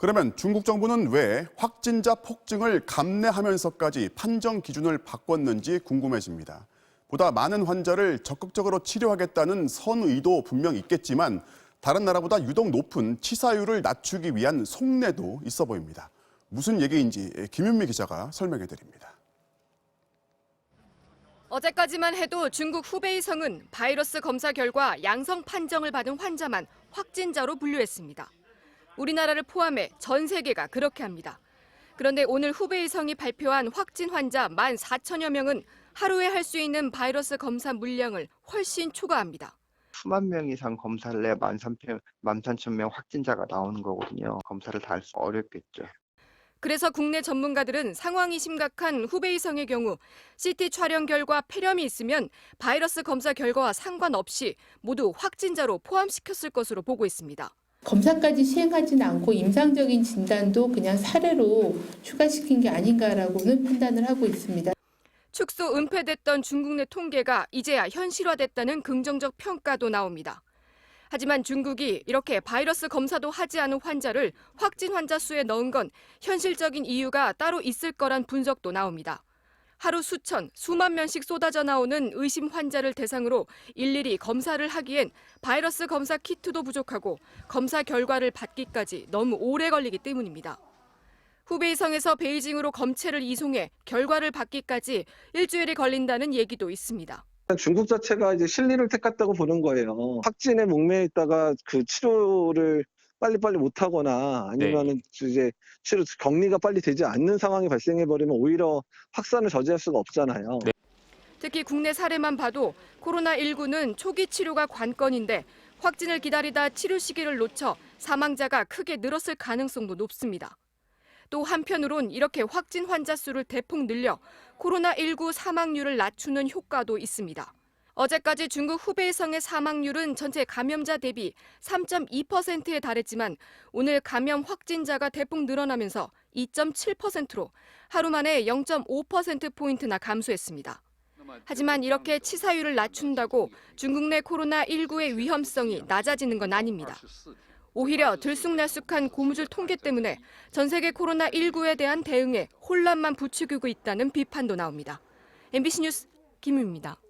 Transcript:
그러면 중국 정부는 왜 확진자 폭증을 감내하면서까지 판정 기준을 바꿨는지 궁금해집니다. 보다 많은 환자를 적극적으로 치료하겠다는 선의도 분명 있겠지만 다른 나라보다 유독 높은 치사율을 낮추기 위한 속내도 있어 보입니다. 무슨 얘기인지 김윤미 기자가 설명해 드립니다. 어제까지만 해도 중국 후베이성은 바이러스 검사 결과 양성 판정을 받은 환자만 확진자로 분류했습니다. 우리나라를 포함해 전 세계가 그렇게 합니다. 그런데 오늘 후베이성이 발표한 확진 환자 14,000여 명은 하루에 할 수 있는 바이러스 검사 물량을 훨씬 초과합니다. 수만 명 이상 검사를 해야 13,000명 확진자가 나오는 거거든요. 검사를 다 할 수 어렵겠죠. 그래서 국내 전문가들은 상황이 심각한 후베이성의 경우 CT 촬영 결과 폐렴이 있으면 바이러스 검사 결과와 상관없이 모두 확진자로 포함시켰을 것으로 보고 있습니다. 검사까지 시행하지는 않고 임상적인 진단도 그냥 사례로 추가시킨 게 아닌가라고는 판단을 하고 있습니다. 축소 은폐됐던 중국 내 통계가 이제야 현실화됐다는 긍정적 평가도 나옵니다. 하지만 중국이 이렇게 바이러스 검사도 하지 않은 환자를 확진 환자 수에 넣은 건 현실적인 이유가 따로 있을 거란 분석도 나옵니다. 하루 수만 명씩 쏟아져 나오는 의심 환자를 대상으로 일일이 검사를 하기엔 바이러스 검사 키트도 부족하고 검사 결과를 받기까지 너무 오래 걸리기 때문입니다. 후베이성에서 베이징으로 검체를 이송해 결과를 받기까지 일주일이 걸린다는 얘기도 있습니다. 중국 자체가 이제 실리를 택했다고 보는 거예요. 확진에 목매여 있다가 그 치료를 빨리빨리 못하거나 아니면은 이제 치료 격리가 빨리 되지 않는 상황이 발생해버리면 오히려 확산을 저지할 수가 없잖아요. 특히 국내 사례만 봐도 코로나19는 초기 치료가 관건인데 확진을 기다리다 치료 시기를 놓쳐 사망자가 크게 늘었을 가능성도 높습니다. 또 한편으론 이렇게 확진 환자 수를 대폭 늘려 코로나19 사망률을 낮추는 효과도 있습니다. 어제까지 중국 후베이성의 사망률은 전체 감염자 대비 3.2%에 달했지만 오늘 감염 확진자가 대폭 늘어나면서 2.7%로 하루 만에 0.5%포인트나 감소했습니다. 하지만 이렇게 치사율을 낮춘다고 중국 내 코로나19의 위험성이 낮아지는 건 아닙니다. 오히려 들쑥날쑥한 고무줄 통계 때문에 전 세계 코로나19에 대한 대응에 혼란만 부추기고 있다는 비판도 나옵니다. MBC 뉴스 김유미입니다.